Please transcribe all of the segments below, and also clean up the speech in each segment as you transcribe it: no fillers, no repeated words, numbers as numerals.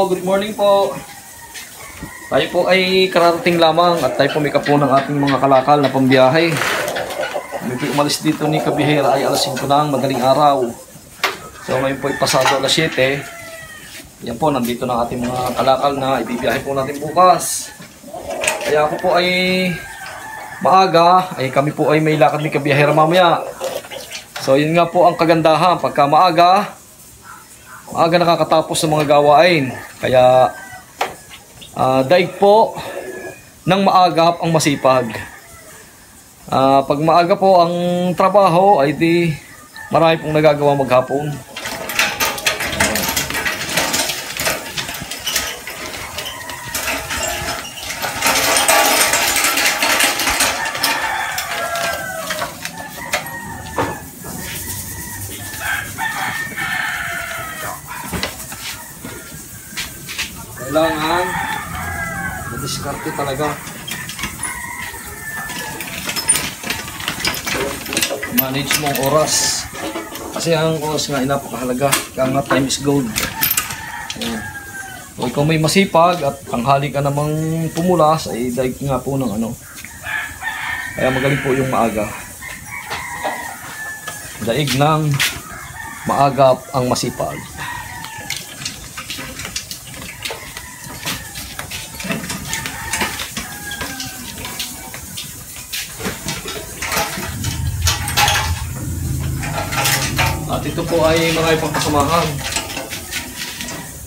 good morning po. Tayo po ay kararating lamang at tayo pumika po ng ating mga kalakal na pambiyahe. Kami po umalis dito ni Kabihera ay alas 5 ng madaling araw. So ngayon po ay pasado alas 7. Yan po, nandito na ating mga kalakal na ibibiyahe po natin bukas. Kaya ako po ay maaga, ay kami po ay may lakad ni Kabihera mamaya. So yun nga po ang kagandahan, pagka maaga nakakatapos sa mga gawain. Kaya daig po ng maagap ang masipag. Pag maaga po ang trabaho ay di marami pong nagagawa maghapon. Kailangan madiskarte talaga. Manage mong oras. Kasi ang oras nga ay napakahalaga. Kaya nga time is gold. So, ikaw may masipag at tanghali ka namang pumulas, ay daig nga po ng ano. Kaya magaling po yung maaga. Daig ng maagap ang masipag. At ito po ay marami pang kasamahan.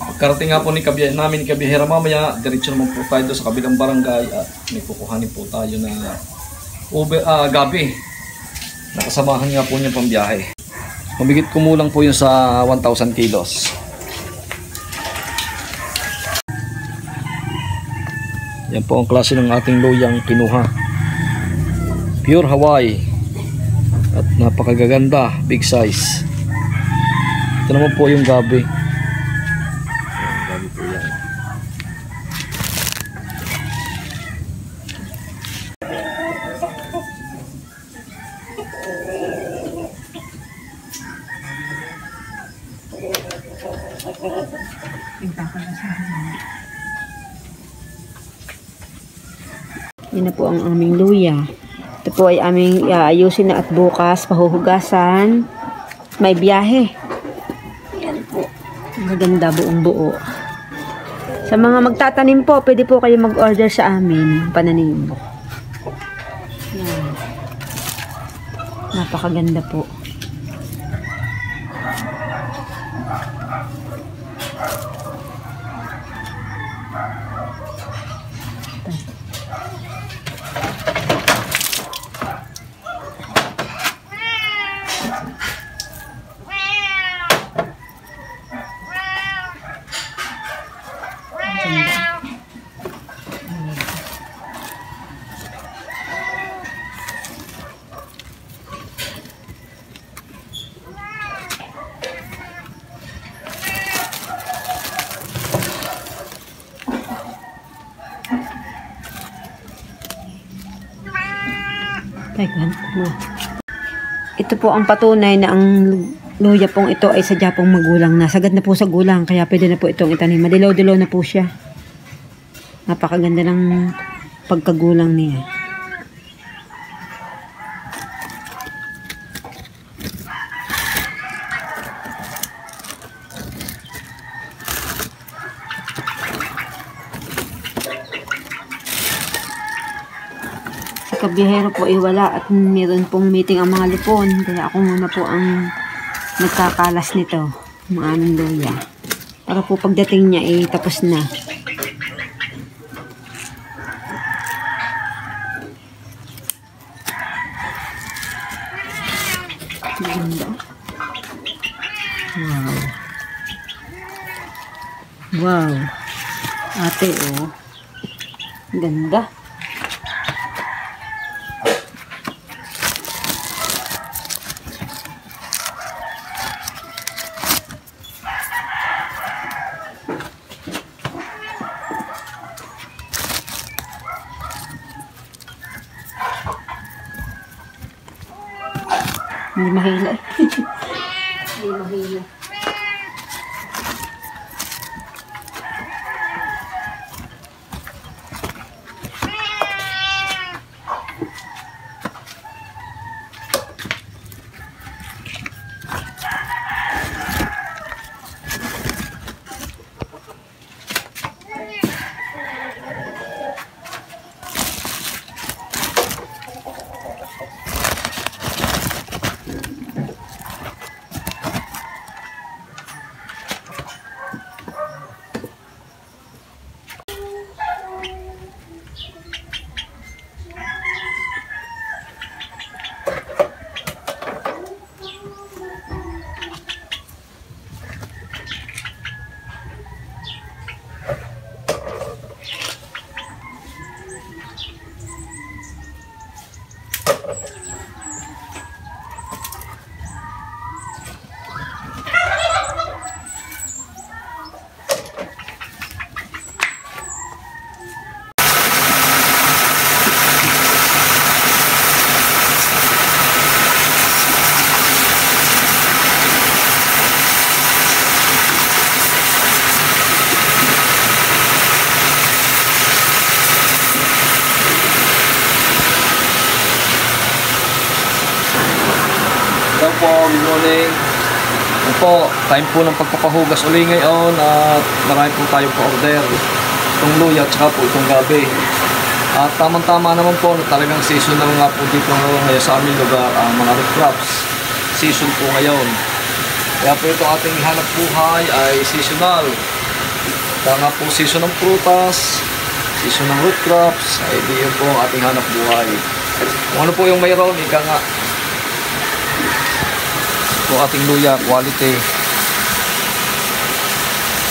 Pagkarating nga po namin ni Kabihera mamaya, diretso naman po tayo sa kabilang barangay at may kukuhanin po tayo na gabi. Nakasamahan nga po niya pambiyahe. Mabigit kumulang po yun sa 1,000 kilos. Yan po ang klase ng ating luyang kinuha. Pure Hawaii. At napakagaganda, big size. Ito naman po yung gabi. Gabi po yan. Yan na po ang aming luya. Ito po ay aming ayusin na at bukas pahuhugasan. May biyahe. Yan po. Maganda buong buo. Sa mga magtatanim po, pwede po kayo mag-order sa amin. Pananim. Yan. Napakaganda po. Ito po ang patunay na ang luya pong ito ay sadya pong magulang na. Sagad na po sa gulang, kaya pwede na po itong itanim. Madilaw-dilaw na po siya. Napakaganda ng pagkagulang niya. Kabihero po ay wala at meron pong meeting ang mga lipon, kaya ako muna po ang nagkakalas nito ng aming luya para po pagdating niya ay tapos na. Ganda. Wow, ate, oh, ganda. Hindi mahila. Hindi mahila. Hello po, good morning. Ano po, time po ng pagpapahugas uli ngayon at marami po tayong pa-order. Itong luya at saka po itong gabi. At tamang-tama naman po na talagang seasonal nga po dito ngayon sa aming lugar ang mga root crops. Season po ngayon. Kaya po ito ating hanap buhay ay seasonal. Kaya nga po season ng prutas, season ng root crops, ay di yun po ang ating hanap buhay. Kung ano po yung mayroon, ika nga. Ito ating luya, quality.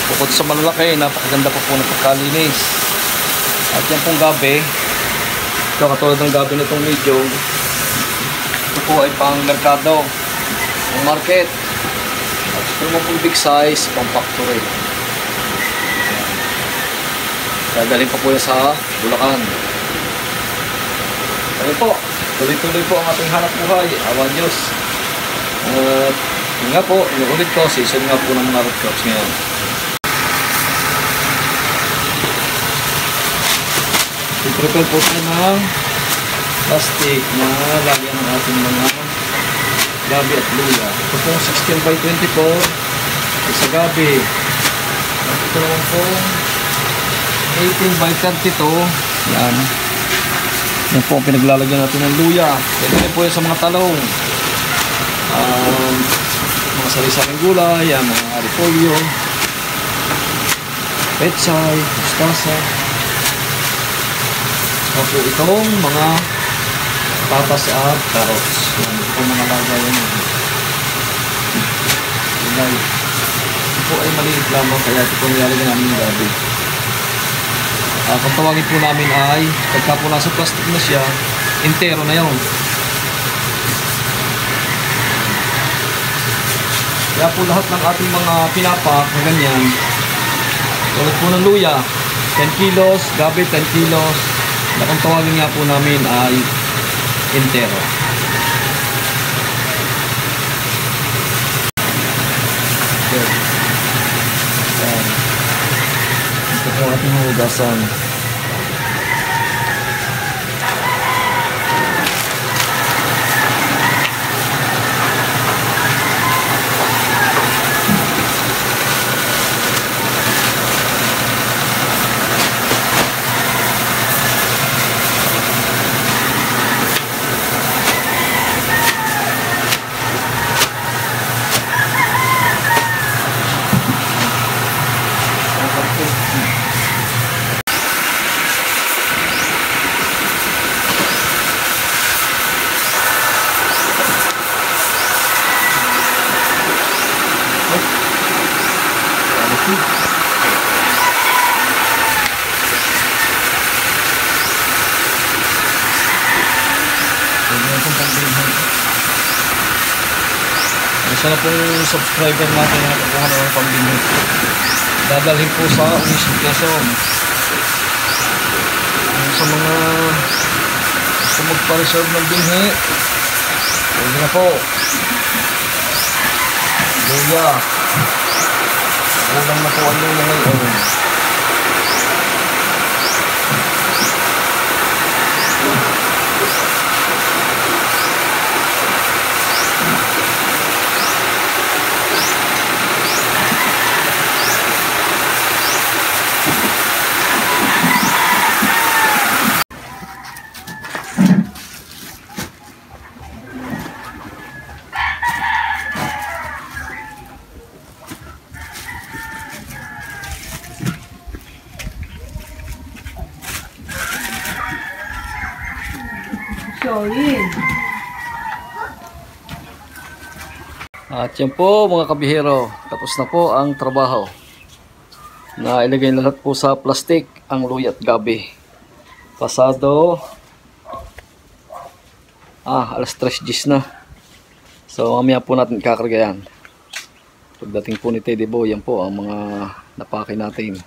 Bukod sa malalaki, napakaganda pa po ng pagkalinis. At yan pong gabi, ito katulad ng gabi na itong medium, ito po ay pang merkado, pang market. At ito naman pong big size, pang factory. Dadalhin pa po yan sa Bulacan. Ayun po, tuloy-tuloy po ang ating hanap buhay. Awan Diyos. At yun nga po, inuulit ko, season nga po ng mga root crops ngayon. I-prepare po tayo ng plastic na lagyan ng ating mga gabi at luya. Ito po 16 by 24 sa gabi. At ito naman po 18 by 32. Yan. Yan po ang pinaglalagyan natin ng luya. Pwede rin po yan sa mga talong. Mga sari-saring gulay, yan, mga repolyo, pechay, mustasa. Saka po itong mga patas at carrots. Yan, ito po mga lagayan. Gulay. Ito po ay maliit lamang kaya ito po nilalagyan namin ng gabi. Kung tawagin po namin ay pagka po nasa plastic na siya, entero na yun. Kaya po lahat ng ating mga pinapak na ganyan, tulad po ng luya, 10 kilos, gabi 10 kilos, na kung tawagin nga po namin ay entero. Okay. Ito po ating hugasan. Isa na pong subscriber natin na kung ano ang pambili. Dadalhin po sa Unisip Quezon. Sa mga gusto magpa-reserve ng binhi, pwede na po. Luya. Ulang na po ang luya ngayon. At yan po mga kabihero, tapos na po ang trabaho. Na ilagay na lahat po sa plastic ang luya at gabi. Pasado alas 3:10 na. So mamaya po natin kakarga yan. Pagdating po ni Teddy Boy, yan po ang mga napake natin.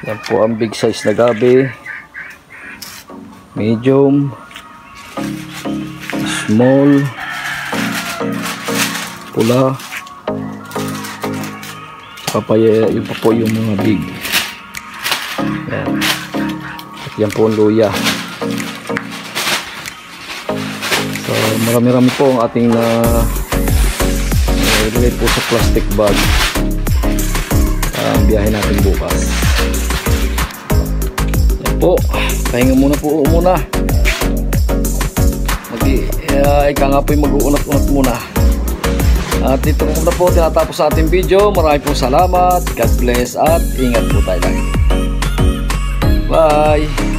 Yan po ang big size na gabi, medium, small, pula, papaya, yun pa po yung mga big. Yan. At yan po ang luya. So, marami-rami po ang ating ilagay po sa plastic bag ang biyahe natin bukas. Yan po, pahinga muna po muna. Ika nga po yung mag-uunat-unat muna. At dito muna po tinatapos sa ating video. Maraming pong salamat. God bless at ingat po tayo lagi. Bye!